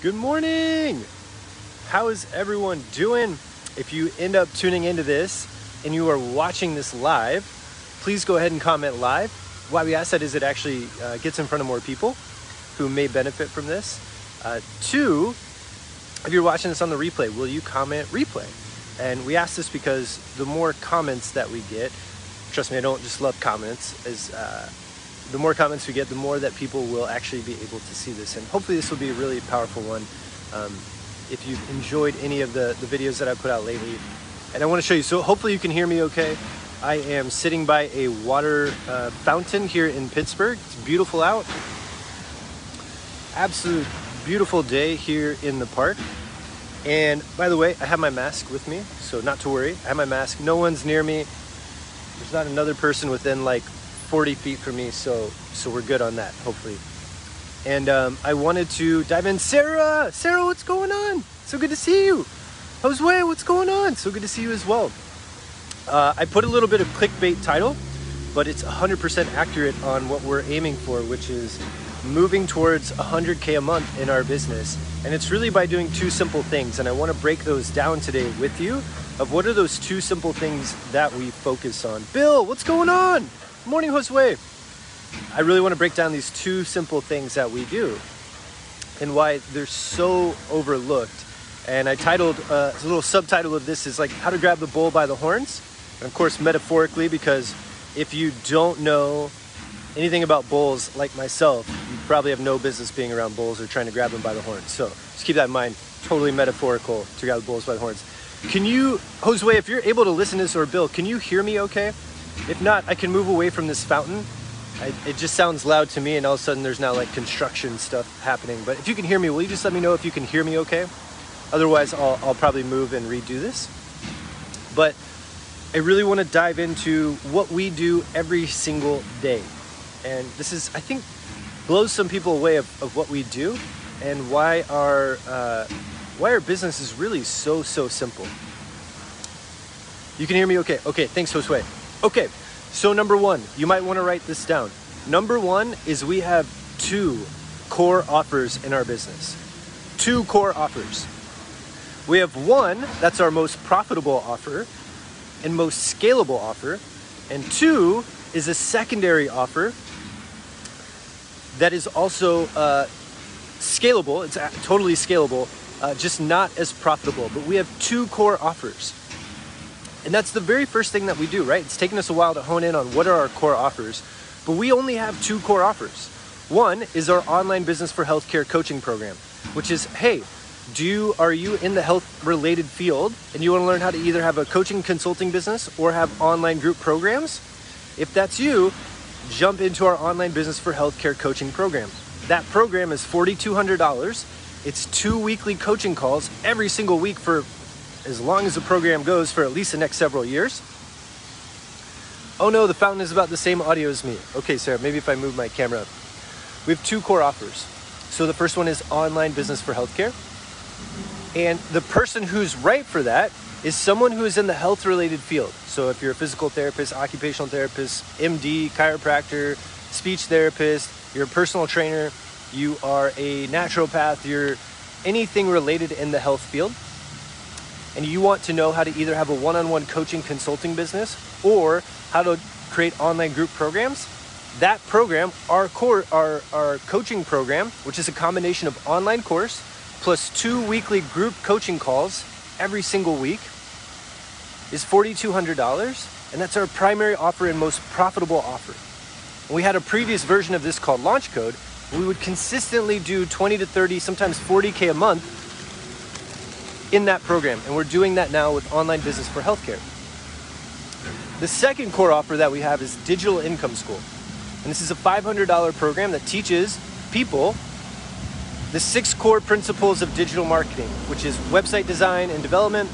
Good morning! How is everyone doing? If you end up tuning into this and you are watching this live, please go ahead and comment live. Why we ask that is it actually gets in front of more people who may benefit from this. Two, if you're watching this on the replay, will you comment replay? And we ask this because the more comments that we get, trust me, I don't just love comments, the more comments we get, the more that people will actually be able to see this. And hopefully this will be a really powerful one. If you've enjoyed any of the videos that I put out lately. And I want to show you, so hopefully you can hear me okay. I am sitting by a water fountain here in Pittsburgh. It's beautiful out. Absolute beautiful day here in the park. And by the way, I have my mask with me, so not to worry. I have my mask. No one's near me. There's not another person within like 40 feet from me, so we're good on that, hopefully. And I wanted to dive in. Sarah, what's going on? So good to see you. Josue, what's going on? So good to see you as well. I put a little bit of clickbait title, but it's 100% accurate on what we're aiming for, which is moving towards 100K a month in our business. And it's really by doing two simple things. And I want to break those down today with you of what are those two simple things that we focus on. Bill, what's going on? Morning, Josue. I really want to break down these two simple things that we do and why they're so overlooked. And I titled, a little subtitle of this is like how to grab the bull by the horns. And of course, metaphorically, because if you don't know anything about bulls like myself, you probably have no business being around bulls or trying to grab them by the horns. So just keep that in mind, totally metaphorical to grab the bulls by the horns. Can you, Josue, if you're able to listen to this, or Bill, can you hear me okay? If not, I can move away from this fountain. It just sounds loud to me, and all of a sudden there's now like construction stuff happening. But if you can hear me, will you just let me know if you can hear me okay? Otherwise, I'll probably move and redo this. But I really want to dive into what we do every single day. And this is, I think, blows some people away of what we do and why our business is really so simple. You can hear me okay? Okay, thanks, Josue. Okay, so number one, you might want to write this down. Number one is we have two core offers in our business. Two core offers. We have one, that's our most profitable offer and most scalable offer. And two is a secondary offer that is also scalable. It's totally scalable, just not as profitable. But we have two core offers. And that's the very first thing that we do, right? It's taken us a while to hone in on what are our core offers, but we only have two core offers. One is our online business for healthcare coaching program, which is, hey, are you in the health related field and you want to learn how to either have a coaching consulting business or have online group programs? If that's you, jump into our online business for healthcare coaching program. That program is $4,200. It's 2 weekly coaching calls every single week for as long as the program goes, for at least the next several years. Oh no, the fountain is about the same audio as me. Okay, Sarah, maybe if I move my camera up. We have two core offers. So the first one is online business for healthcare. And the person who's right for that is someone who is in the health related field. So if you're a physical therapist, occupational therapist, MD, chiropractor, speech therapist, you're a personal trainer, you are a naturopath, you're anything related in the health field, and you want to know how to either have a one-on-one coaching consulting business or how to create online group programs, that program, our coaching program, which is a combination of online course plus 2 weekly group coaching calls every single week, is $4,200, and that's our primary offer and most profitable offer. And we had a previous version of this called Launch Code. We would consistently do 20 to 30, sometimes 40K a month in that program, and we're doing that now with online business for healthcare. The second core offer that we have is Digital Income School, and this is a $500 program that teaches people the 6 core principles of digital marketing, which is website design and development,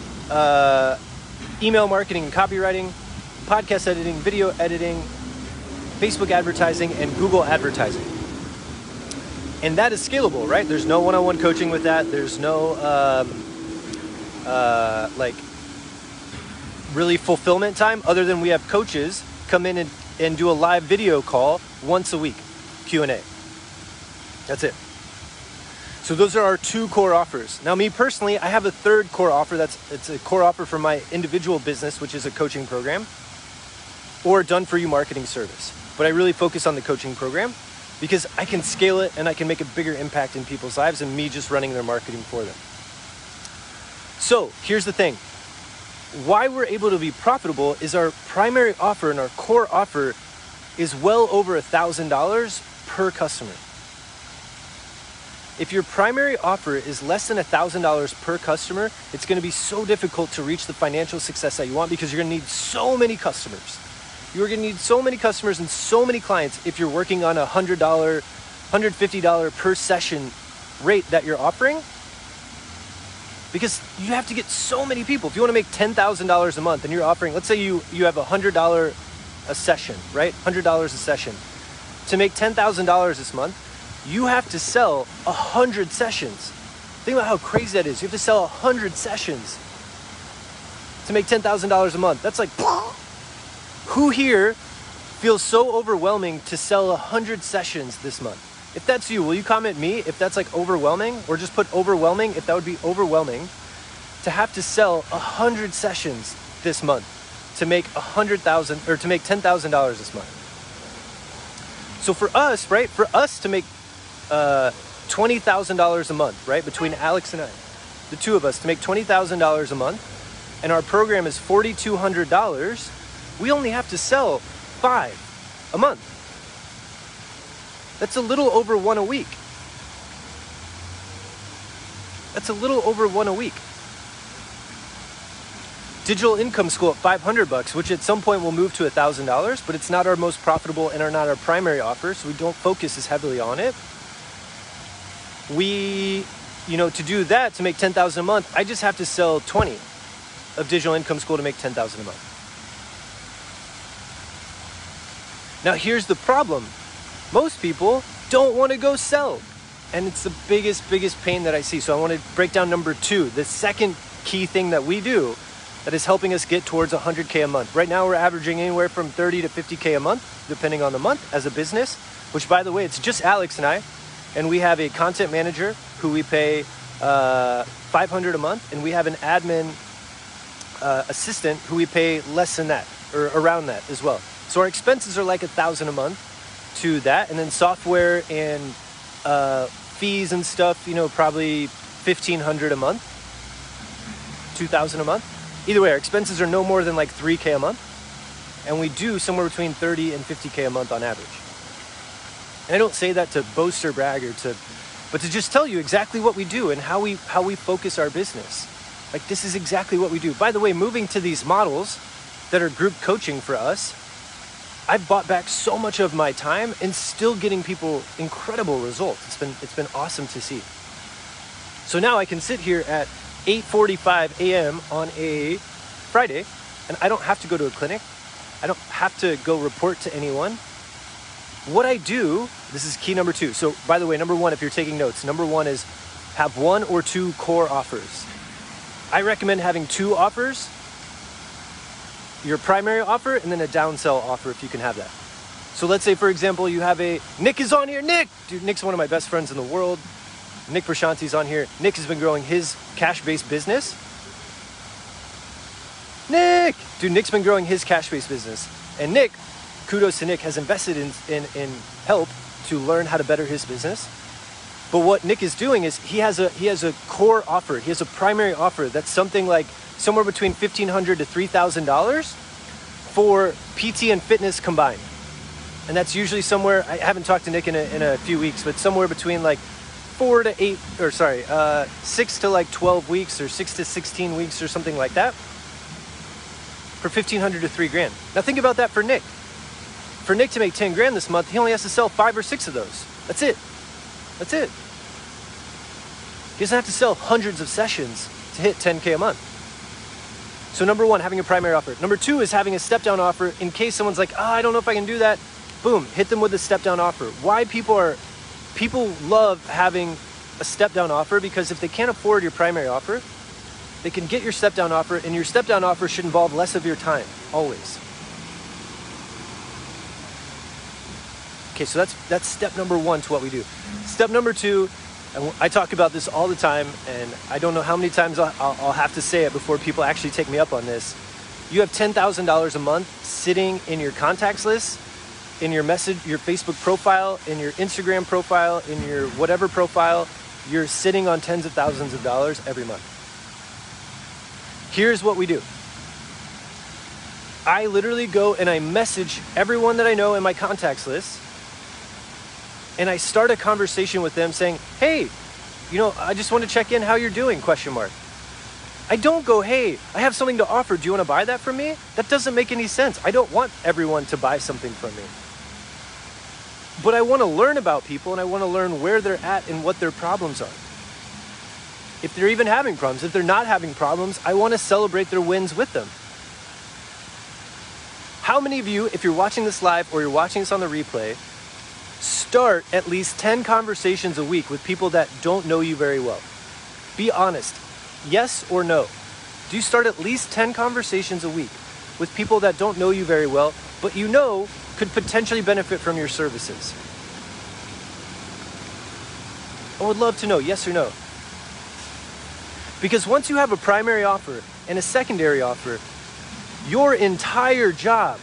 email marketing and copywriting, podcast editing, video editing, Facebook advertising, and Google advertising. And that is scalable, right? There's no one-on-one coaching with that. There's no like really fulfillment time other than we have coaches come in and do a live video call once a week, Q&A. That's it. So those are our 2 core offers. Now, me personally, I have a 3rd core offer. It's a core offer for my individual business, which is a coaching program, or done for you marketing service. But I really focus on the coaching program because I can scale it and I can make a bigger impact in people's lives than me just running their marketing for them. So here's the thing. Why we're able to be profitable is our primary offer and our core offer is well over $1,000 per customer. If your primary offer is less than $1,000 per customer, it's going to be so difficult to reach the financial success that you want because you're going to need so many customers. You're going to need so many customers and so many clients if you're working on a $100, $150 per session rate that you're offering, because you have to get so many people. If you want to make $10,000 a month and you're offering, let's say you have a $100 a session, right? $100 a session. To make $10,000 this month, you have to sell 100 sessions. Think about how crazy that is. You have to sell 100 sessions to make $10,000 a month. That's like, who here feels so overwhelming to sell 100 sessions this month? If that's you, will you comment me if that's like overwhelming, or just put overwhelming if that would be overwhelming to have to sell 100 sessions this month to make $100,000 or to make $10,000 this month. So for us, right, for us to make $20,000 a month, right, between Alex and I, the 2 of us, to make $20,000 a month, and our program is $4,200, we only have to sell 5 a month. That's a little over 1 a week. That's a little over 1 a week. Digital Income School at $500, which at some point will move to $1,000, but it's not our most profitable and are not our primary offer, so we don't focus as heavily on it. To do that, to make $10,000 a month, I just have to sell 20 of Digital Income School to make $10,000 a month. Now here's the problem. Most people don't want to go sell. And it's the biggest pain that I see. So I want to break down number 2, the second key thing that we do that is helping us get towards 100K a month. Right now we're averaging anywhere from 30 to 50K a month, depending on the month as a business, which by the way, it's just Alex and I. And we have a content manager who we pay $500 a month. And we have an admin assistant who we pay less than that, or around that as well. So our expenses are like $1,000 a month to that, and then software and fees and stuff, probably $1,500 a month, $2,000 a month. Either way, our expenses are no more than like $3K a month, and we do somewhere between 30 and 50K a month on average. And I don't say that to boast or brag but to just tell you exactly what we do and how we focus our business. Like, this is exactly what we do. By the way, moving to these models that are group coaching for us, I've bought back so much of my time and still getting people incredible results. It's been awesome to see. So now I can sit here at 8:45 a.m. on a Friday, and I don't have to go to a clinic. I don't have to go report to anyone. What I do, this is key number 2. So by the way, number 1, if you're taking notes, number 1 is have 1 or 2 core offers. I recommend having 2 offers, your primary offer, and then a downsell offer if you can have that. So let's say, for example, you have Nick is on here. Dude, Nick's one of my best friends in the world. Nick Prashanti's on here. Nick has been growing his cash-based business. Nick's been growing his cash-based business. And Nick, kudos to Nick, has invested in help to learn how to better his business. But what Nick is doing is he has a core offer. He has a primary offer that's something like somewhere between $1,500 to $3,000 for PT and fitness combined. And that's usually somewhere, I haven't talked to Nick in a few weeks, but somewhere between like 6 to like 12 weeks or 6 to 16 weeks or something like that for $1,500 to $3,000. Now think about that for Nick. For Nick to make 10 grand this month, he only has to sell 5 or 6 of those. That's it. He doesn't have to sell hundreds of sessions to hit 10K a month. So number 1, having a primary offer. Number 2 is having a step-down offer in case someone's like, I don't know if I can do that. Boom, hit them with a step-down offer. Why people love having a step-down offer, because if they can't afford your primary offer, they can get your step-down offer, and your step-down offer should involve less of your time, always. Okay, so that's step number 1 to what we do. Step number 2, I talk about this all the time, and I don't know how many times I'll have to say it before people actually take me up on this. You have $10,000 a month sitting in your contacts list, in your Facebook profile, in your Instagram profile, in your whatever profile. You're sitting on tens of thousands of dollars every month. Here's what we do. I literally go and I message everyone that I know in my contacts list, and I start a conversation with them saying, hey, I just want to check in how you're doing, ? I don't go, hey, I have something to offer. Do you want to buy that from me? That doesn't make any sense. I don't want everyone to buy something from me. But I want to learn about people, and I want to learn where they're at and what their problems are. If they're even having problems, if they're not having problems, I want to celebrate their wins with them. How many of you, if you're watching this live or you're watching this on the replay, start at least 10 conversations a week with people that don't know you very well? Be honest. Yes or no? Do you start at least 10 conversations a week with people that don't know you very well, but could potentially benefit from your services? I would love to know, yes or no. Because once you have a primary offer and a secondary offer, your entire job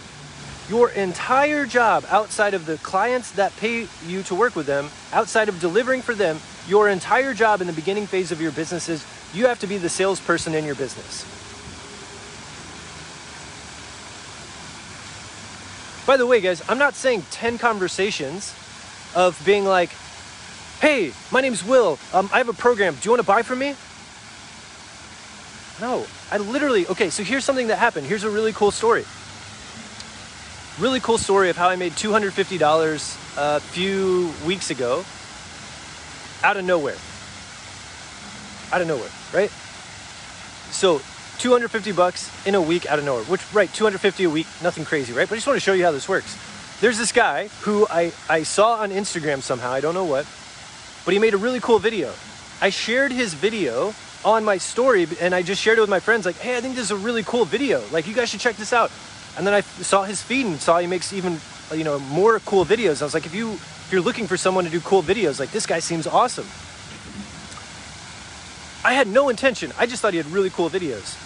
outside of the clients that pay you to work with them, outside of delivering for them, your entire job in the beginning phase of your business is you have to be the salesperson in your business. By the way, guys, I'm not saying 10 conversations of being like, hey, my name's Will. I have a program. Do you want to buy from me? No, okay, so here's something that happened. Here's a really cool story. Really cool story of how I made $250 a few weeks ago out of nowhere. Right? So $250 in a week out of nowhere, $250 a week, nothing crazy, right? But I just want to show you how this works. There's this guy who I saw on Instagram somehow, I don't know what, but he made a really cool video. I shared his video on my story, and I just shared it with my friends, like, hey, I think this is a really cool video. Like, you guys should check this out. And then I saw his feed and saw he makes even, more cool videos. I was like, if you're looking for someone to do cool videos, like, this guy seems awesome. I had no intention. I just thought he had really cool videos.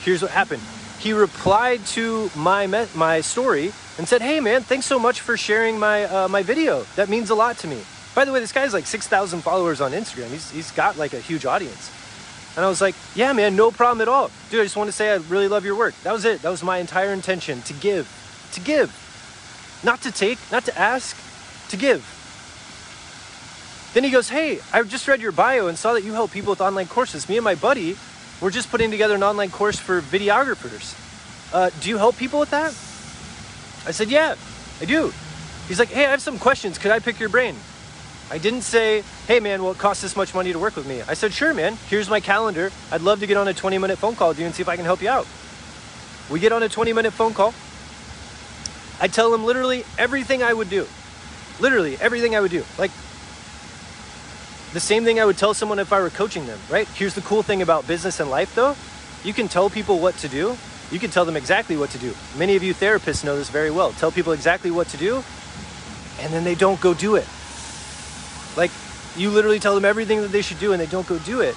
Here's what happened. He replied to my story and said, hey, man, thanks so much for sharing my video. That means a lot to me. By the way, this guy's like 6,000 followers on Instagram. He's got like a huge audience. And I was like, yeah, man, no problem at all. Dude, I just want to say I really love your work. That was it. That was my entire intention, to give. Not to take, not to ask, to give. Then he goes, hey, I just read your bio and saw that you help people with online courses. Me and my buddy were just putting together an online course for videographers. Do you help people with that? I said, yeah, I do. He's like, hey, I have some questions. Could I pick your brain? I didn't say, hey, man, well, it costs this much money to work with me. I said, sure, man, here's my calendar. I'd love to get on a 20-minute phone call with you and see if I can help you out. We get on a 20-minute phone call. I tell him literally everything I would do. Literally everything I would do. Like, the same thing I would tell someone if I were coaching them, right? Here's the cool thing about business and life, though. You can tell people what to do. You can tell them exactly what to do. Many of you therapists know this very well. Tell people exactly what to do, and then they don't go do it. Like, you literally tell them everything that they should do and they don't go do it.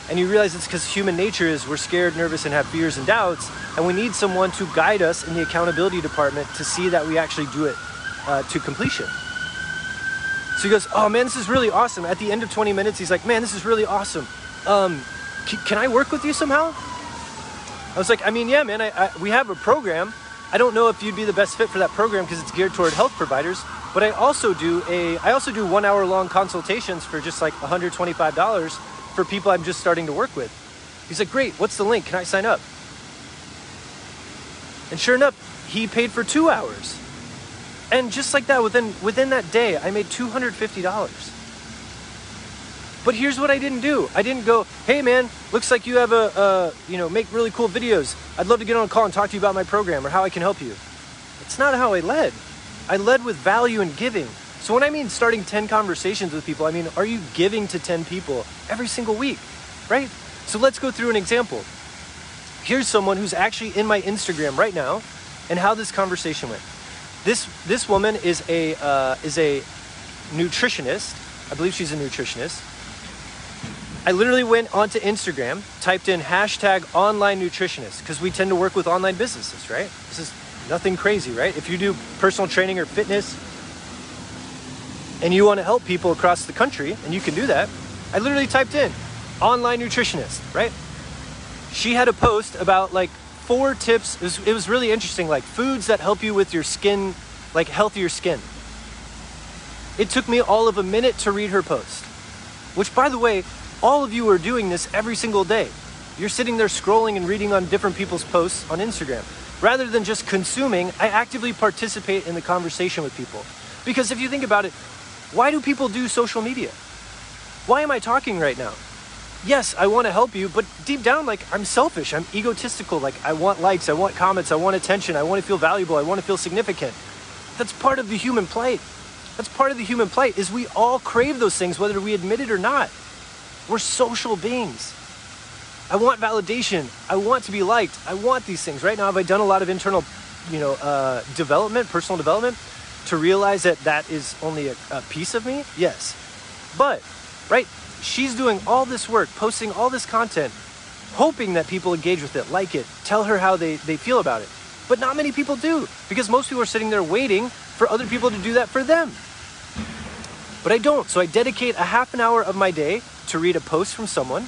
And you realize it's because human nature is we're scared, nervous, and have fears and doubts. And we need someone to guide us in the accountability department to see that we actually do it to completion. So he goes, oh man, this is really awesome. At the end of 20 minutes, he's like, man, this is really awesome. Can I work with you somehow? I was like, I mean, yeah, man, we have a program. I don't know if you'd be the best fit for that program because it's geared toward health providers. But I also do 1 hour long consultations for just like $125 for people I'm just starting to work with. He's like, great, what's the link? Can I sign up? And sure enough, he paid for 2 hours. And just like that, within that day, I made $250. But here's what I didn't do. I didn't go, hey man, looks like you have make really cool videos. I'd love to get on a call and talk to you about my program or how I can help you. It's not how I led. I led with value and giving. So when I mean starting 10 conversations with people, I mean, are you giving to 10 people every single week, right? So let's go through an example. Here's someone who's actually in my Instagram right now and how this conversation went. This woman is a nutritionist. I believe she's a nutritionist. I literally went onto Instagram, typed in hashtag online nutritionist, because we tend to work with online businesses, right? This is nothing crazy, right? If you do personal training or fitness and you want to help people across the country, and you can do that, I literally typed in online nutritionist, right? She had a post about like 4 tips. It was really interesting, like foods that help you with your skin, like healthier skin. It took me all of a minute to read her post, which, by the way, all of you are doing this every single day. You're sitting there scrolling and reading on different people's posts on Instagram. Rather than just consuming, I actively participate in the conversation with people. Because if you think about it, why do people do social media? Why am I talking right now? Yes, I want to help you, but deep down, like, I'm selfish, I'm egotistical, like, I want likes, I want comments, I want attention, I want to feel valuable, I want to feel significant. That's part of the human plight. That's part of the human plight, is we all crave those things, whether we admit it or not. We're social beings. I want validation. I want to be liked. I want these things. Right now, have I done a lot of internal, development, personal development, to realize that that is only a piece of me? Yes. But, right, she's doing all this work, posting all this content, hoping that people engage with it, like it, tell her how they feel about it. But not many people do, because most people are sitting there waiting for other people to do that for them. But I don't. So I dedicate a half an hour of my day to read a post from someone.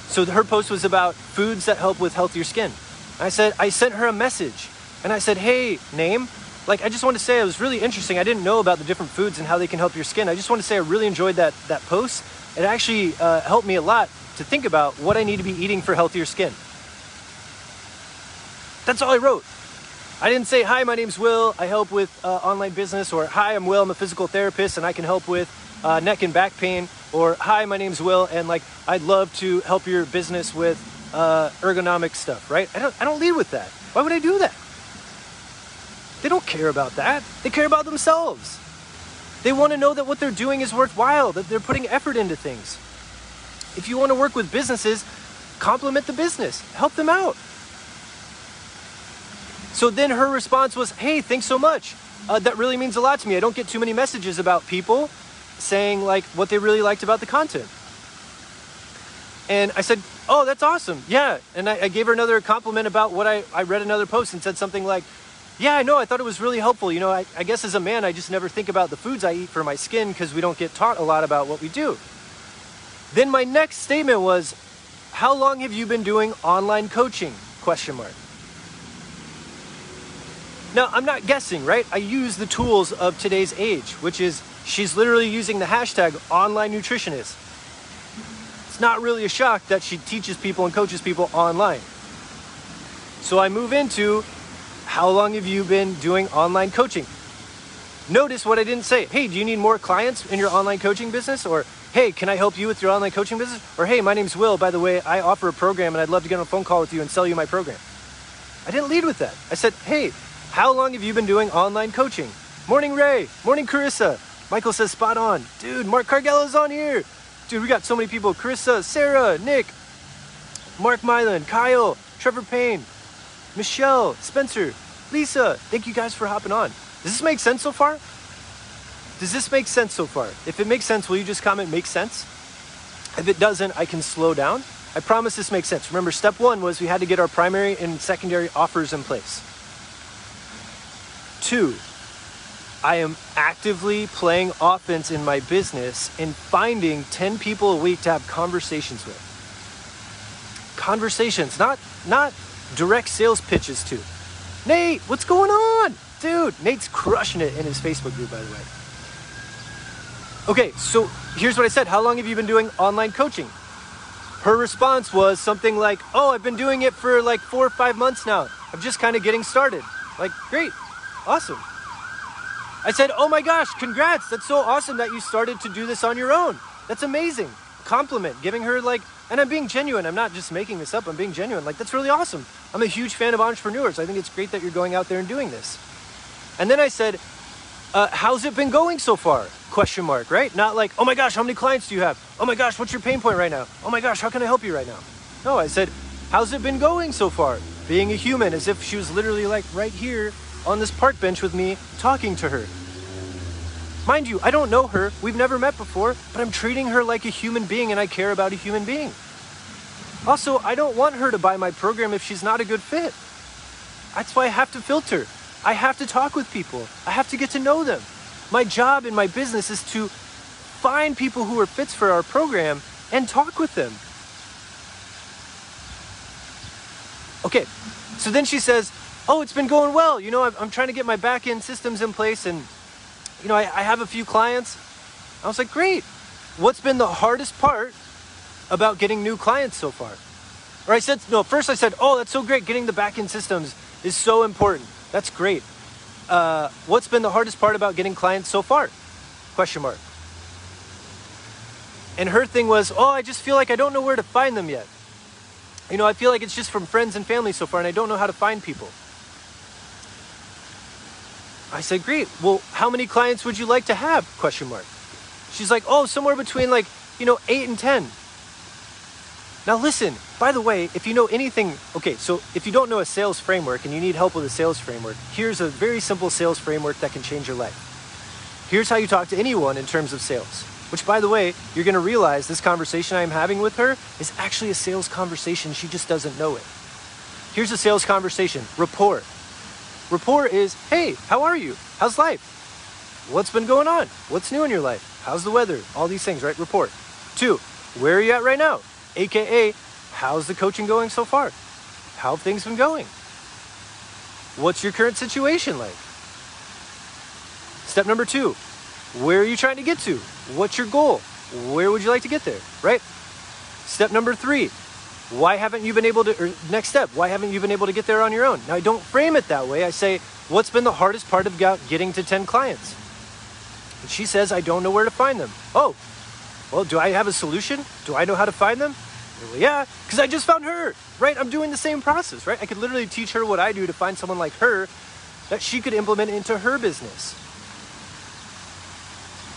So her post was about foods that help with healthier skin. I sent her a message and I said, hey, name, like, I just want to say it was really interesting. I didn't know about the different foods and how they can help your skin. I just want to say I really enjoyed that post. It actually helped me a lot to think about what I need to be eating for healthier skin. That's all I wrote. I didn't say, hi, my name's Will, I help with online business, or hi, I'm Will, I'm a physical therapist and I can help with neck and back pain, or hi, my name's Will and like I'd love to help your business with ergonomic stuff, right? I don't lead with that. Why would I do that? They don't care about that. They care about themselves. They want to know that what they're doing is worthwhile, that they're putting effort into things. If you want to work with businesses, compliment the business, help them out. So then her response was, hey, thanks so much. That really means a lot to me. I don't get too many messages about people saying like what they really liked about the content. And I said, oh, that's awesome. Yeah. And I gave her another compliment about what I read another post and said something like, yeah, I know, I thought it was really helpful. You know, I guess as a man, I just never think about the foods I eat for my skin because we don't get taught a lot about what we do. Then my next statement was, how long have you been doing online coaching? ? Now, I'm not guessing, right? I use the tools of today's age, which is she's literally using the hashtag online nutritionist. It's not really a shock that she teaches people and coaches people online. So I move into, how long have you been doing online coaching? Notice what I didn't say. Hey, do you need more clients in your online coaching business? Or, hey, can I help you with your online coaching business? Or, hey, my name's Will. By the way, I offer a program and I'd love to get on a phone call with you and sell you my program. I didn't lead with that. I said, hey, how long have you been doing online coaching? Morning, Ray. Morning, Carissa. Michael says, spot on. Dude, Mark Cargello's on here. Dude, we got so many people. Carissa, Sarah, Nick, Mark Mylan, Kyle, Trevor Payne, Michelle, Spencer, Lisa. Thank you guys for hopping on. Does this make sense so far? Does this make sense so far? If it makes sense, will you just comment, makes sense? If it doesn't, I can slow down. I promise this makes sense. Remember, step 1 was we had to get our primary and secondary offers in place. 2, I am actively playing offense in my business and finding 10 people a week to have conversations with. Conversations, not direct sales pitches to. Nate, what's going on? Dude, Nate's crushing it in his Facebook group, by the way. Okay, so here's what I said. How long have you been doing online coaching? Her response was something like, oh, I've been doing it for like 4 or 5 months now. I'm just kind of getting started. Like, great. Awesome. I said, oh my gosh, congrats. That's so awesome that you started to do this on your own. That's amazing. Compliment, giving her like, and I'm being genuine. I'm not just making this up. I'm being genuine. Like, that's really awesome. I'm a huge fan of entrepreneurs. I think it's great that you're going out there and doing this. And then I said, how's it been going so far? ? Right? Not like, oh my gosh, how many clients do you have? Oh my gosh, what's your pain point right now? Oh my gosh, how can I help you right now? No, I said, how's it been going so far? Being a human, as if she was literally like right here on this park bench with me talking to her. Mind you, I don't know her, we've never met before, but I'm treating her like a human being and I care about a human being. Also, I don't want her to buy my program if she's not a good fit. That's why I have to filter. I have to talk with people. I have to get to know them. My job in my business is to find people who are fits for our program and talk with them. Okay, so then she says, oh, it's been going well. You know, I'm trying to get my back-end systems in place and, you know, I have a few clients. I was like, great. What's been the hardest part about getting new clients so far? Or I said, no, first I said, oh, that's so great. Getting the back-end systems is so important. That's great. What's been the hardest part about getting clients so far? Question mark. And her thing was, oh, I just feel like I don't know where to find them yet. You know, I feel like it's just from friends and family so far, and I don't know how to find people. I said, great. Well, how many clients would you like to have? Question mark. She's like, oh, somewhere between 8 and 10. Now listen, by the way, if you know anything, okay, so if you don't know a sales framework and you need help with a sales framework, here's a very simple sales framework that can change your life. Here's how you talk to anyone in terms of sales, which, by the way, you're going to realize this conversation I'm having with her is actually a sales conversation. She just doesn't know it. Here's a sales conversation. Rapport. Rapport is, hey, how are you? How's life? What's been going on? What's new in your life? How's the weather? All these things, right? Rapport. 2, where are you at right now? AKA, how's the coaching going so far? How have things been going? What's your current situation like? Step number 2, where are you trying to get to? What's your goal? Where would you like to get there, right? Step number 3, why haven't you been able to, or next step, why haven't you been able to get there on your own? Now, I don't frame it that way. I say, what's been the hardest part of getting to 10 clients? And she says, I don't know where to find them. Oh, well, do I have a solution? Do I know how to find them? Well, yeah, because I just found her, right? I'm doing the same process, right? I could literally teach her what I do to find someone like her that she could implement into her business.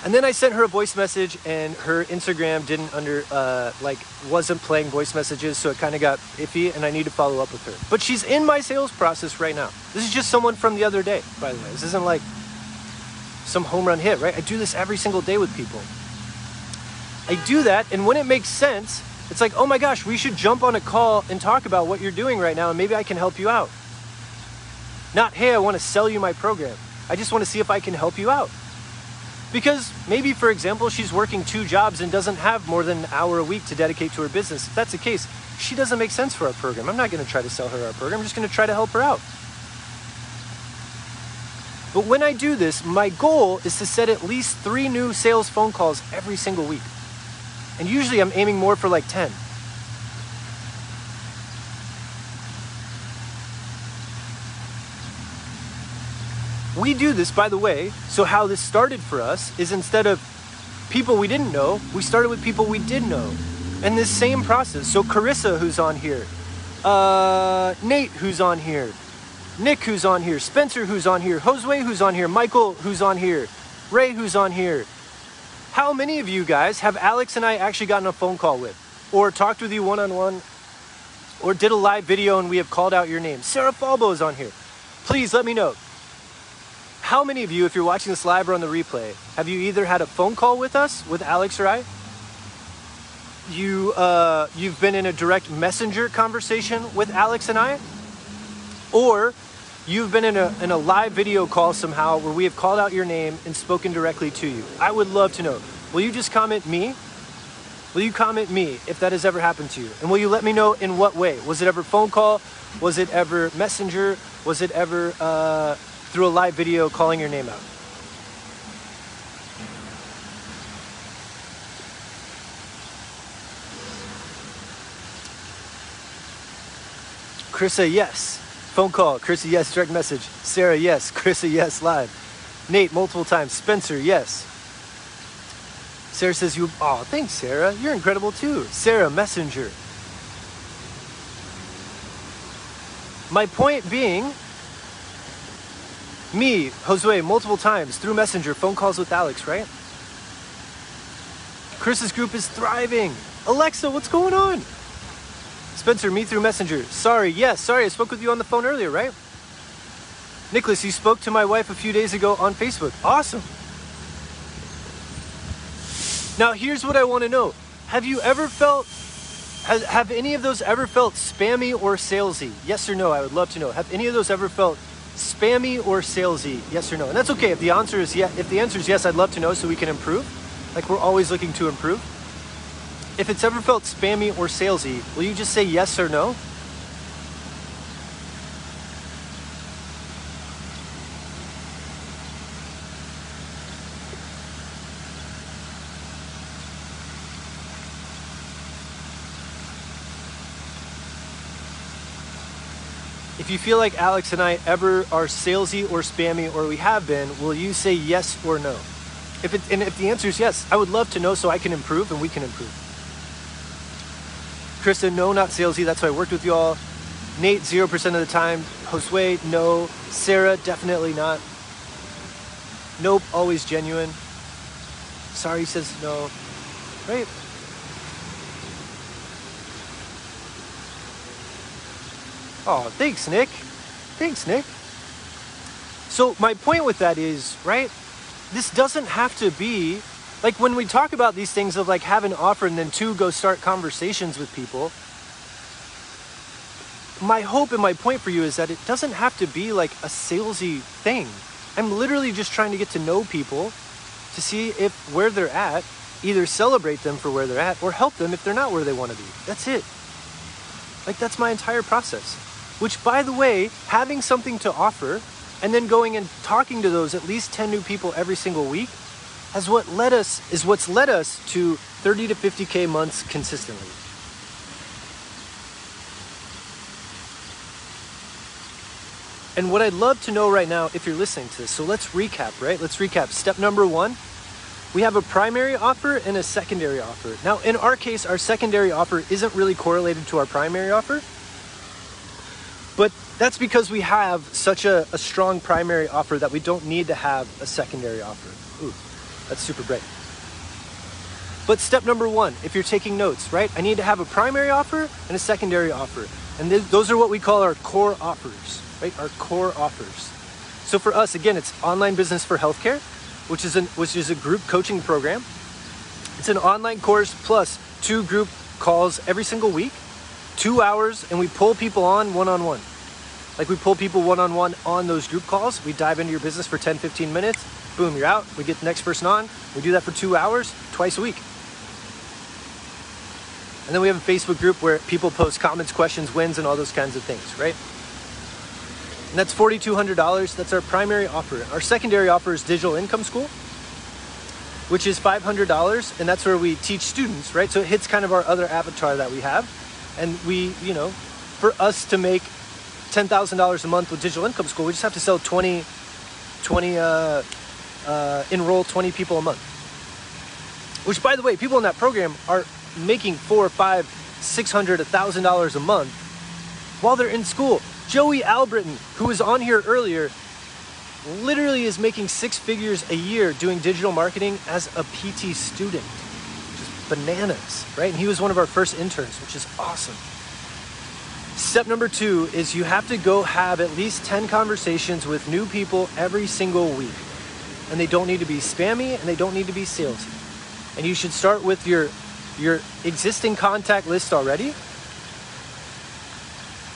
And then I sent her a voice message, and her Instagram wasn't playing voice messages, so it kind of got iffy, and I need to follow up with her. But she's in my sales process right now. This is just someone from the other day, by the way. This isn't like some home run hit, right? I do this every single day with people. I do that, and when it makes sense, it's like, oh my gosh, we should jump on a call and talk about what you're doing right now, and maybe I can help you out. Not, hey, I want to sell you my program. I just want to see if I can help you out. Because maybe, for example, she's working 2 jobs and doesn't have more than an hour a week to dedicate to her business. If that's the case, she doesn't make sense for our program. I'm not going to try to sell her our program. I'm just going to try to help her out. But when I do this, my goal is to set at least 3 new sales phone calls every single week. And usually I'm aiming more for like 10. We do this, by the way, so how this started for us is instead of people we didn't know, we started with people we did know. And this same process, so Carissa, who's on here, Nate, who's on here, Nick, who's on here, Spencer, who's on here, Josue, who's on here, Michael, who's on here, Ray, who's on here. How many of you guys have Alex and I actually gotten a phone call with, or talked with you one-on-one, or did a live video and we have called out your name? Sarah Falbo is on here. Please let me know. How many of you, if you're watching this live or on the replay, have you either had a phone call with us, with Alex or I? You've been in a direct messenger conversation with Alex and I? Or you've been in a live video call somehow where we have called out your name and spoken directly to you? I would love to know. Will you just comment me? Will you comment me if that has ever happened to you? And will you let me know in what way? Was it ever phone call? Was it ever messenger? Was it ever through a live video calling your name out? Carissa, yes. Phone call. Carissa, yes. Direct message. Sarah, yes. Carissa, yes. Live. Nate, multiple times. Spencer, yes. Sarah says you, oh, thanks, Sarah. You're incredible too. Sarah, messenger. My point being, me, Josue, multiple times through messenger, phone calls with Alex, right? Chris's group is thriving. Alexa, what's going on? Spencer, me through messenger. Sorry, yes, sorry, I spoke with you on the phone earlier, right? Nicholas, you spoke to my wife a few days ago on Facebook. Awesome. Now, here's what I want to know. Have you ever felt, have any of those ever felt spammy or salesy? Yes or no? I would love to know. Have any of those ever felt spammy or salesy? Yes or no? And that's okay. If the answer is yes, I'd love to know so we can improve. Like, we're always looking to improve. If it's ever felt spammy or salesy, will you just say yes or no? If you feel like Alex and I ever are salesy or spammy, or we have been, will you say yes or no? If the answer is yes, I would love to know so I can improve and we can improve. Krista, no, not salesy. That's why I worked with you all. Nate, 0% of the time. Josue, no. Sarah, definitely not. Nope, always genuine. Sorry says no. Right? Oh, thanks, Nick. Thanks, Nick. So my point with that is, right, this doesn't have to be, like when we talk about these things of like have an offer and then go start conversations with people, my hope and my point for you is that it doesn't have to be like a salesy thing. I'm literally just trying to get to know people to see if where they're at, either celebrate them for where they're at or help them if they're not where they want to be. That's it. Like, that's my entire process. Which, by the way, having something to offer and then going and talking to those at least 10 new people every single week is what's led us to 30 to 50K months consistently. And what I'd love to know right now, if you're listening to this, so let's recap, right? Let's recap. Step number 1, we have a primary offer and a secondary offer. Now, in our case, our secondary offer isn't really correlated to our primary offer, but that's because we have such a strong primary offer that we don't need to have a secondary offer. Ooh, that's super bright. But step number 1, if you're taking notes, right? I need to have a primary offer and a secondary offer. And those are what we call our core offers, right? Our core offers. So for us, again, it's Online Business for Healthcare, which is a group coaching program. It's an online course plus 2 group calls every single week, 2 hours, and we pull people on one-on-one. Like, we pull people one-on-one on those group calls. We dive into your business for 10, 15 minutes. Boom, you're out. We get the next person on. We do that for 2 hours, twice a week. And then we have a Facebook group where people post comments, questions, wins, and all those kinds of things, right? And that's $4,200. That's our primary offer. Our secondary offer is Digital Income School, which is $500. And that's where we teach students, right? So it hits kind of our other avatar that we have. And we, for us to make $10,000 a month with Digital Income School, we just have to sell enroll 20 people a month. Which, by the way, people in that program are making $400, $500, $600, $1,000 a month while they're in school. Joey Albritton, who was on here earlier, literally is making 6 figures a year doing digital marketing as a PT student. Just bananas, right? And he was one of our first interns, which is awesome. Step number 2 is you have to go have at least 10 conversations with new people every single week. And they don't need to be spammy and they don't need to be salesy. And you should start with your existing contact list already.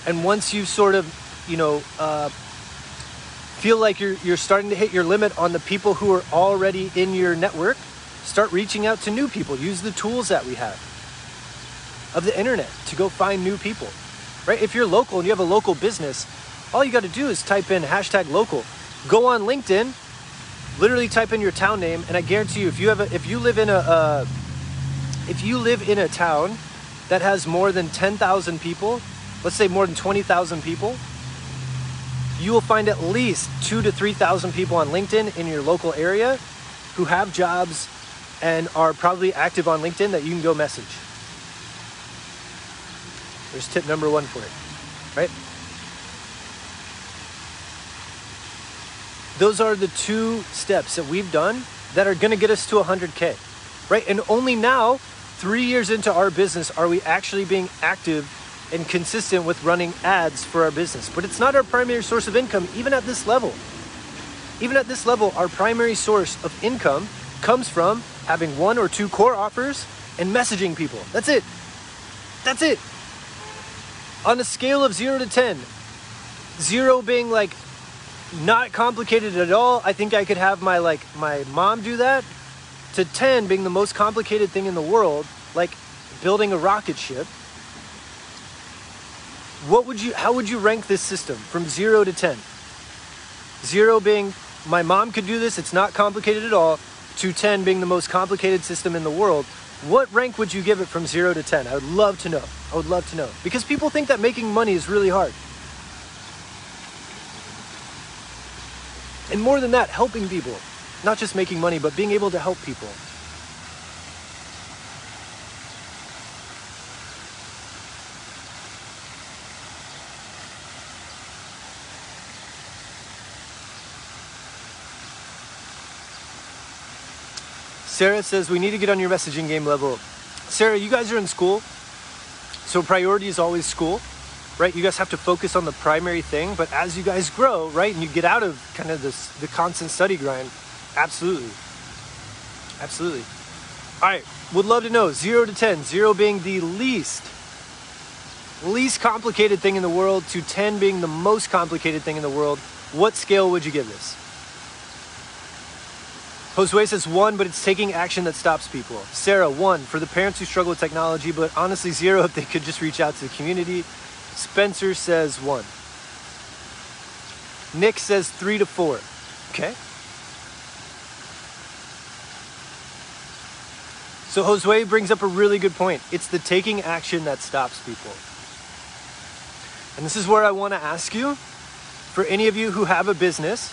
And once you sort of, feel like you're starting to hit your limit on the people who are already in your network, start reaching out to new people. Use the tools that we have of the internet to go find new people, right? If you're local and you have a local business, all you got to do is type in #local. Go on LinkedIn, literally type in your town name, and I guarantee you, if you live in a town that has more than 10,000 people, let's say more than 20,000 people, you will find at least 2,000 to 3,000 people on LinkedIn in your local area who have jobs and are probably active on LinkedIn that you can go message. There's tip number 1 for it, right? Those are the 2 steps that we've done that are going to get us to 100K, right? And only now, 3 years into our business, are we actually being active and consistent with running ads for our business. But it's not our primary source of income, even at this level. Even at this level, our primary source of income comes from having 1 or 2 core offers, and messaging people. That's it. That's it. On a scale of 0 to 10, 0 being like not complicated at all, I think I could have my mom do that, to 10 being the most complicated thing in the world, like building a rocket ship. How would you rank this system from 0 to 10? 0 being my mom could do this, it's not complicated at all, to 10 being the most complicated system in the world. What rank would you give it from 0 to 10? I would love to know. I would love to know. Because people think that making money is really hard. And more than that, helping people. Not just making money, but being able to help people. Sarah says, we need to get on your messaging game level. Sarah, you guys are in school, so priority is always school, right? You guys have to focus on the primary thing, but as you guys grow, right, and you get out of kind of the constant study grind, absolutely. Absolutely. All right, would love to know, 0 to 10, 0 being the least complicated thing in the world to 10 being the most complicated thing in the world. What scale would you give this? Josue says 1, but it's taking action that stops people. Sarah, 1, for the parents who struggle with technology, but honestly 0 if they could just reach out to the community. Spencer says 1. Nick says 3 to 4. Okay. So Josue brings up a really good point. It's the taking action that stops people. And this is where I want to ask you, for any of you who have a business,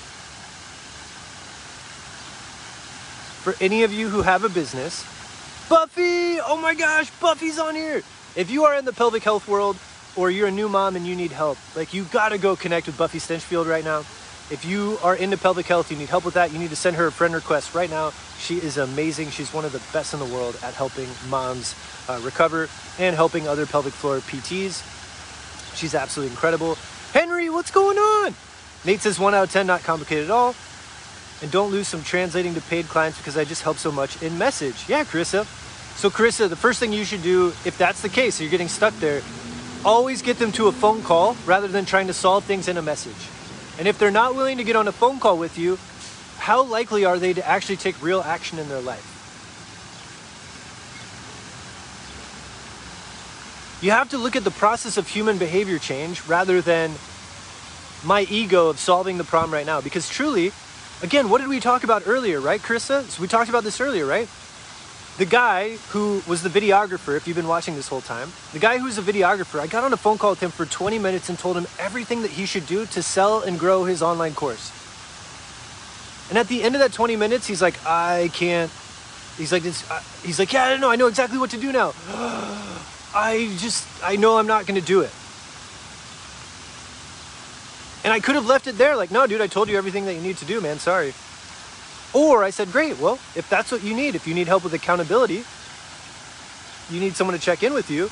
Buffy, oh my gosh, Buffy's on here. If you are in the pelvic health world, or you're a new mom and you need help, like, you gotta go connect with Buffy Stinchfield right now. If you are into pelvic health, you need help with that, you need to send her a friend request right now. She is amazing. She's one of the best in the world at helping moms recover and helping other pelvic floor PTs. She's absolutely incredible. Henry, what's going on? Nate says 1 out of 10, not complicated at all. And don't lose some translating to paid clients because I just help so much in message. Yeah, Carissa. So Carissa, the first thing you should do, if that's the case, you're getting stuck there, always get them to a phone call rather than trying to solve things in a message. And if they're not willing to get on a phone call with you, how likely are they to actually take real action in their life? You have to look at the process of human behavior change rather than my ego of solving the problem right now. Because truly, again, what did we talk about earlier, right, Carissa? So we talked about this earlier, right? The guy who was the videographer, if you've been watching this whole time, the guy who's a videographer, I got on a phone call with him for 20 minutes and told him everything that he should do to sell and grow his online course. And at the end of that 20 minutes, he's like, I can't. He's like, yeah, I don't know. I know exactly what to do now. I know I'm not going to do it. And I could have left it there. Like, no, dude, I told you everything that you need to do, man. Sorry. Or I said, great, well, if that's what you need, if you need help with accountability, you need someone to check in with you,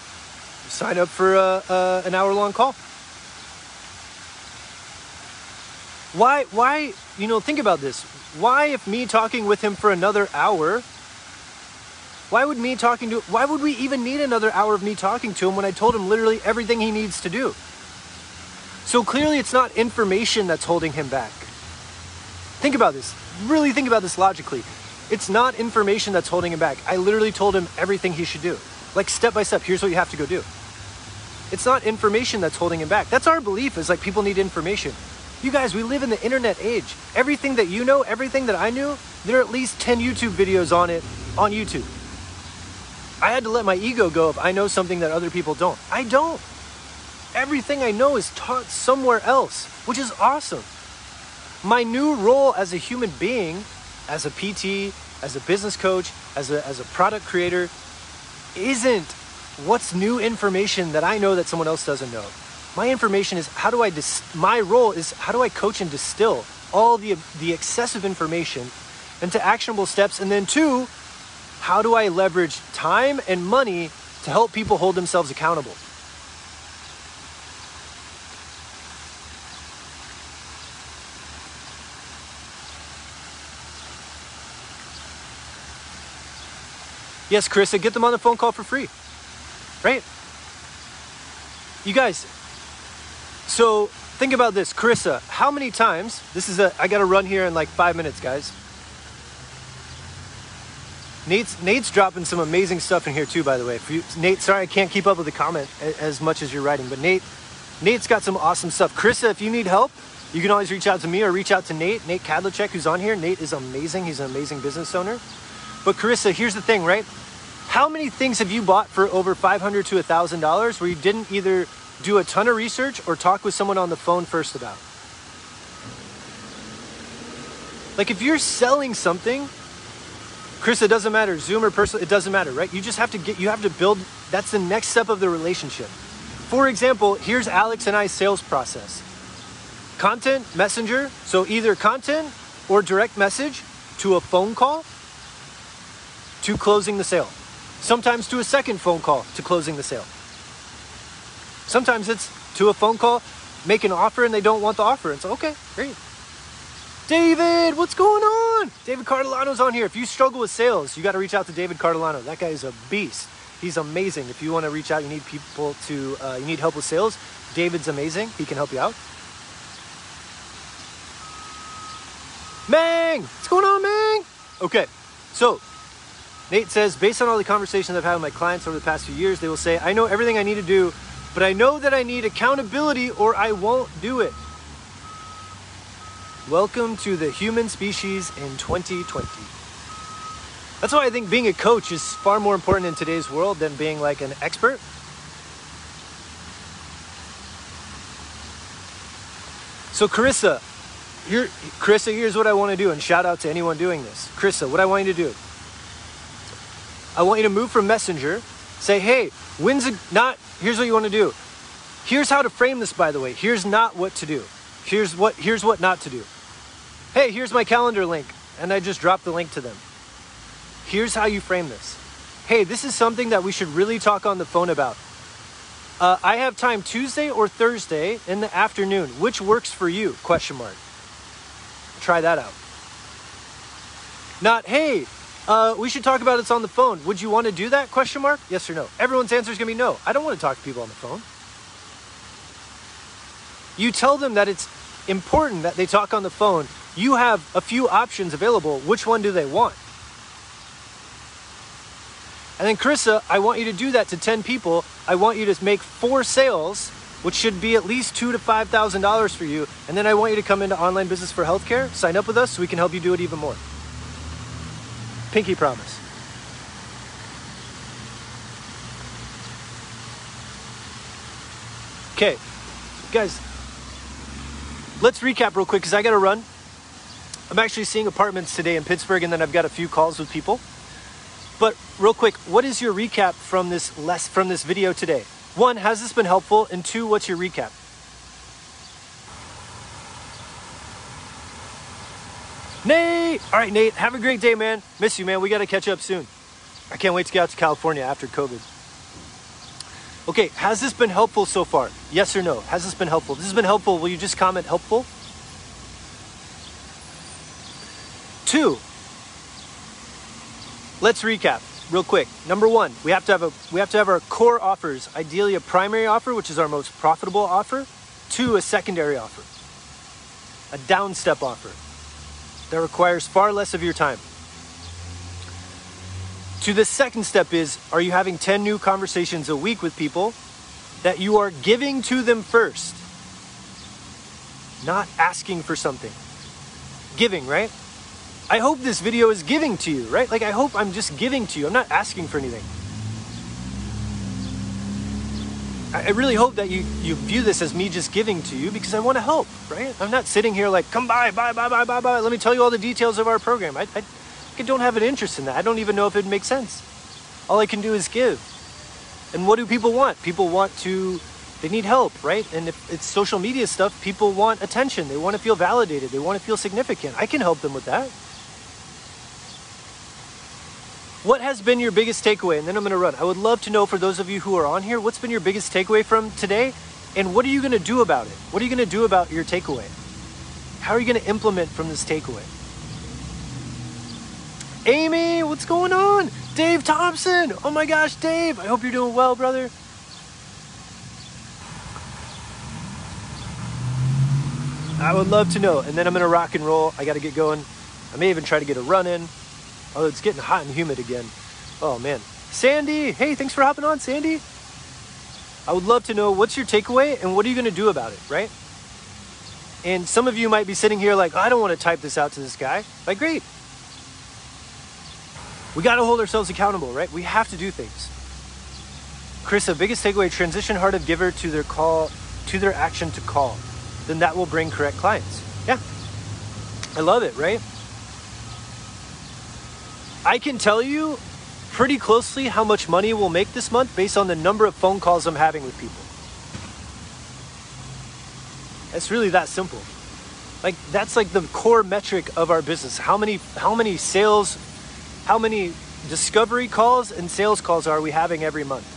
sign up for an hour-long call. Why, think about this. Why, if me talking with him for another hour, why would we even need another hour of me talking to him when I told him literally everything he needs to do? So clearly it's not information that's holding him back. Think about this. Really think about this logically. It's not information that's holding him back. I literally told him everything he should do. Like, step by step, here's what you have to go do. It's not information that's holding him back. That's our belief, is like people need information. You guys, we live in the internet age. Everything that you know, everything that I knew, there are at least 10 YouTube videos on it on YouTube. I had to let my ego go if I know something that other people don't. I don't. Everything I know is taught somewhere else, which is awesome. My new role as a human being, as a PT, as a business coach, as a product creator, isn't what's new information that I know that someone else doesn't know. My information is my role is how do I coach and distill all the excessive information into actionable steps, and then 2, how do I leverage time and money to help people hold themselves accountable? Yes, Carissa, get them on the phone call for free, right? You guys, so think about this. Carissa, how many times, I got to run here in like 5 minutes, guys. Nate's dropping some amazing stuff in here too, by the way. Nate, sorry, I can't keep up with the comment as much as you're writing, but Nate's got some awesome stuff. Carissa, if you need help, you can always reach out to me or reach out to Nate Kadlicek, who's on here. Nate is amazing. He's an amazing business owner. But Carissa, here's the thing, right? How many things have you bought for over $500 to $1,000 where you didn't either do a ton of research or talk with someone on the phone first about? Like if you're selling something, Chris, it doesn't matter, Zoom or personal, it doesn't matter, right? You just have to build, that's the next step of the relationship. For example, here's Alex and I's sales process. Content, messenger, so either content or direct message to a phone call to closing the sale. Sometimes to a second phone call to closing the sale. Sometimes it's to a phone call, make an offer and they don't want the offer. It's okay, great. David, what's going on? David Cardellano's on here. If you struggle with sales, you got to reach out to David Cardellano. That guy is a beast. He's amazing. If you want to reach out, you need you need help with sales, David's amazing. He can help you out. Mang, what's going on, Mang? Okay, so Nate says, based on all the conversations I've had with my clients over the past few years, they will say, I know everything I need to do, but I know that I need accountability or I won't do it. Welcome to the human species in 2020. That's why I think being a coach is far more important in today's world than being like an expert. So Carissa, here's what I want to do, and shout out to anyone doing this. Carissa, what I want you to do, I want you to move from messenger, say, hey, here's what you want to do. Here's how to frame this, by the way. Here's not what to do. Here's what not to do. Hey, here's my calendar link, and I just dropped the link to them. Here's how you frame this. Hey, this is something that we should really talk on the phone about. I have time Tuesday or Thursday in the afternoon. Which works for you? ? Try that out. Not, hey, we should talk about it on the phone. Would you want to do that? ? Yes or no? Everyone's answer is going to be no. I don't want to talk to people on the phone. You tell them that it's important that they talk on the phone. You have a few options available. Which one do they want? And then Carissa, I want you to do that to 10 people. I want you to make 4 sales, which should be at least $2,000 to $5,000 for you. And then I want you to come into Online Business for Healthcare, sign up with us so we can help you do it even more. Pinky promise. Okay, guys, let's recap real quick because I got to run. I'm actually seeing apartments today in Pittsburgh, and then I've got a few calls with people. But real quick, what is your recap from this video today? 1, has this been helpful? And 2, what's your recap? Nate! All right, Nate, have a great day, man. Miss you, man. We got to catch up soon. I can't wait to get out to California after COVID. Okay, has this been helpful so far? Yes or no? Has this been helpful? This has been helpful. Will you just comment helpful? 2, let's recap real quick. Number 1, we have to have our core offers. Ideally, a primary offer, which is our most profitable offer. 2, a secondary offer, a down step offer that requires far less of your time. To the second step is, are you having 10 new conversations a week with people that you are giving to them first? Not asking for something. Giving, right? I hope this video is giving to you, right? Like, I hope I'm just giving to you. I'm not asking for anything. I really hope that you view this as me just giving to you because I want to help, right? I'm not sitting here like, come buy. Let me tell you all the details of our program. I don't have an interest in that. I don't even know if it makes sense. All I can do is give. And what do people want? They need help, right? And if it's social media stuff, people want attention. They want to feel validated. They want to feel significant. I can help them with that. What has been your biggest takeaway? And then I'm going to run. I would love to know, for those of you who are on here, what's been your biggest takeaway from today? And what are you going to do about it? What are you going to do about your takeaway? How are you going to implement from this takeaway? Amy, what's going on? Dave Thompson. Oh my gosh, Dave. I hope you're doing well, brother. I would love to know. And then I'm going to rock and roll. I got to get going. I may even try to get a run in. Oh, it's getting hot and humid again. Oh, man. Sandy. Hey, thanks for hopping on, Sandy. I would love to know what's your takeaway and what are you going to do about it, right? And some of you might be sitting here like, I don't want to type this out to this guy. Like, great. We got to hold ourselves accountable, right? We have to do things. Carissa, biggest takeaway, transition heart of giver to their call, to their action to call. Then that will bring correct clients. Yeah. I love it, right? I can tell you pretty closely how much money we'll make this month based on the number of phone calls I'm having with people. It's really that simple. Like, that's like the core metric of our business. How many sales, how many discovery calls and sales calls are we having every month?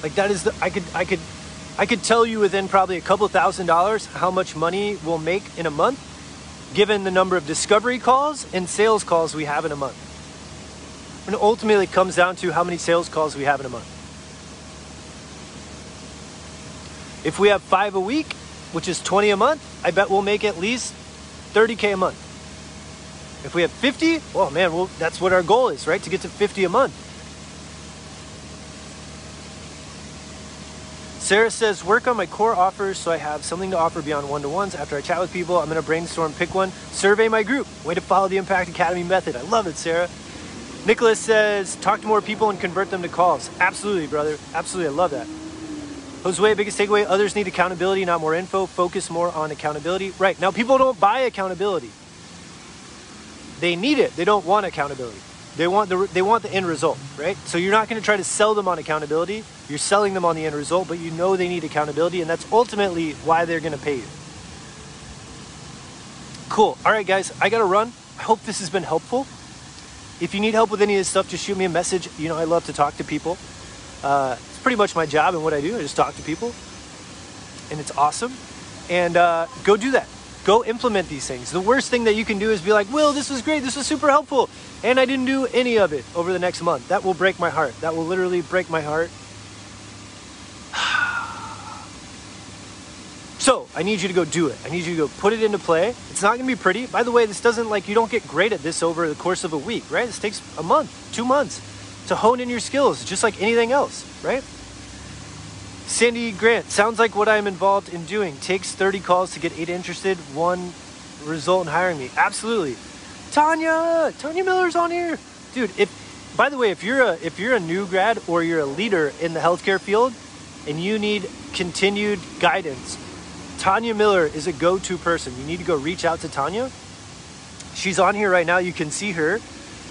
Like, that is the, I could tell you within probably a couple $1,000s how much money we'll make in a month, given the number of discovery calls and sales calls we have in a month. And ultimately it comes down to how many sales calls we have in a month. If we have 5 a week, which is 20 a month, I bet we'll make at least 30K a month. If we have 50, well, man, that's what our goal is, right? To get to 50 a month. Sarah says, work on my core offers so I have something to offer beyond one-to-ones. After I chat with people, I'm going to brainstorm, pick one, survey my group. Way to follow the Impact Academy method. I love it, Sarah. Nicholas says, talk to more people and convert them to calls. Absolutely, brother. Absolutely. I love that. Josue, biggest takeaway, others need accountability, not more info. Focus more on accountability. Right. Now, people don't buy accountability. They need it. They don't want accountability. They want the end result, right? So you're not going to try to sell them on accountability. You're selling them on the end result, but you know they need accountability, and that's ultimately why they're going to pay you. Cool. All right, guys, I got to run. I hope this has been helpful. If you need help with any of this stuff, just shoot me a message. You know, I love to talk to people. It's pretty much my job and what I do. I just talk to people, and it's awesome. And go do that. Go implement these things. The worst thing that you can do is be like, Will, this was great. This was super helpful. And I didn't do any of it over the next month. That will break my heart. That will literally break my heart. So I need you to go do it. I need you to go put it into play. It's not going to be pretty. By the way, this doesn't like, you don't get great at this over the course of a week, right? This takes a month, 2 months to hone in your skills, just like anything else, right? Sandy Grant, sounds like what I'm involved in doing. Takes 30 calls to get 8 interested, 1 result in hiring me. Absolutely. Tanya Miller's on here. Dude, by the way, if you're a new grad or you're a leader in the healthcare field and you need continued guidance, Tanya Miller is a go-to person. You need to go reach out to Tanya. She's on here right now. You can see her.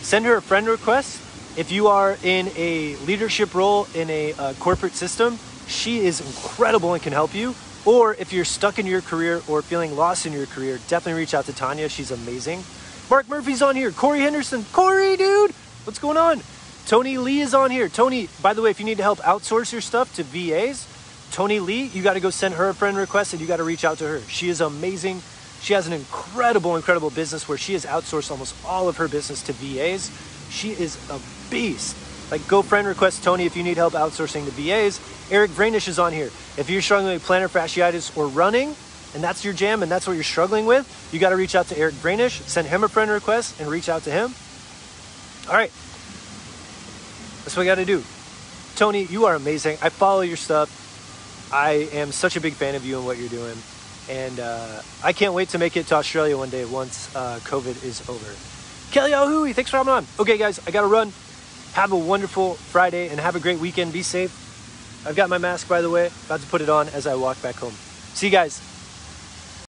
Send her a friend request. If you are in a leadership role in a corporate system, she is incredible and can help you. Or if you're stuck in your career or feeling lost in your career, definitely reach out to Tanya. She's amazing. Mark Murphy's on here. Corey Henderson. Corey, dude, what's going on? Tony Lee is on here. Tony, by the way, if you need to help outsource your stuff to VAs, Tony Lee, you got to go send her a friend request and you got to reach out to her. She is amazing. She has an incredible business where she has outsourced almost all of her business to VAs. She is a beast. Like, go friend request Tony if you need help outsourcing to VAs. Eric Vranish is on here. If you're struggling with plantar fasciitis or running, and that's your jam and that's what you're struggling with, you got to reach out to Eric Vranish, send him a friend request and reach out to him. All right. That's what I got to do. Tony, you are amazing. I follow your stuff. I am such a big fan of you and what you're doing. And I can't wait to make it to Australia one day once COVID is over. Kelly Ahui, thanks for having on. Okay, guys, I got to run. Have a wonderful Friday and have a great weekend. Be safe. I've got my mask, by the way. About to put it on as I walk back home. See you guys.